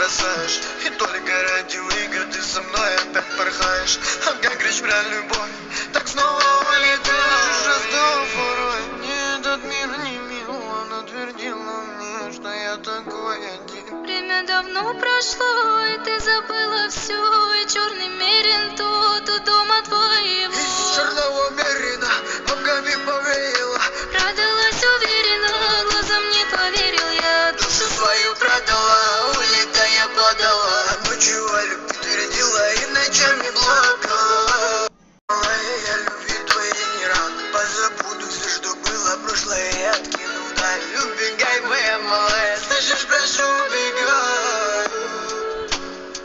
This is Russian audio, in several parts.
бросаешь. И только ради игр ты со мной опять порхаешь. А как речь про любовь, так снова улетаешь. Уже стал порой, мне этот мир не мил. Она твердила мне, что я такой один. Время давно прошло, и ты забыла все. И черный мерин тот у дома твоего. Из черного мерина ногами повеяла. Радовалась уверенно, глазам не поверил я. Душу свою продала, улетая подала. Ночью о любви твердила и ночами плакала. Я любви твоей не рад. Позабуду все, что было прошлое, и откину вдаль. Убегай, моя малая, слышишь, прошу, убегай.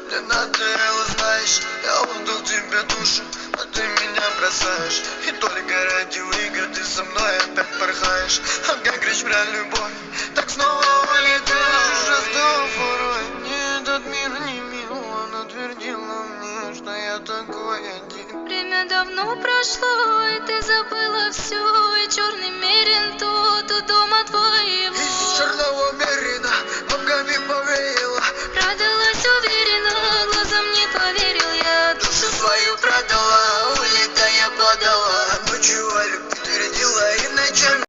Мне надоело, знаешь, я отдал тебе душу, а ты меня бросаешь. И только ради игр ты со мной опять порхаешь. А как речь про любовь, так снова улетаешь. Уже стал порой, мне этот мир не мил. Она твердила мне, что я такой один. Время давно прошло, и ты забыла все. И черный мерин тот у дома твоего. Из черного мерина